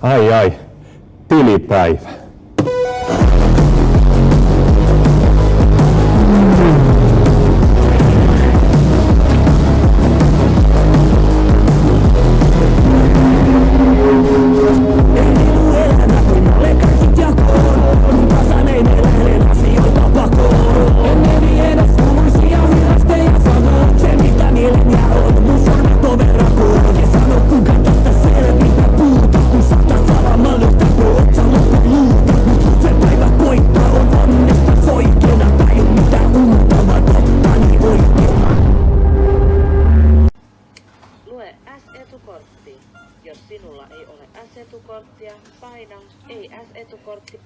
Ai, tilipäivä. Lue S-etukortti. Jos sinulla ei ole S-etukorttia, paina ei S-etukortti.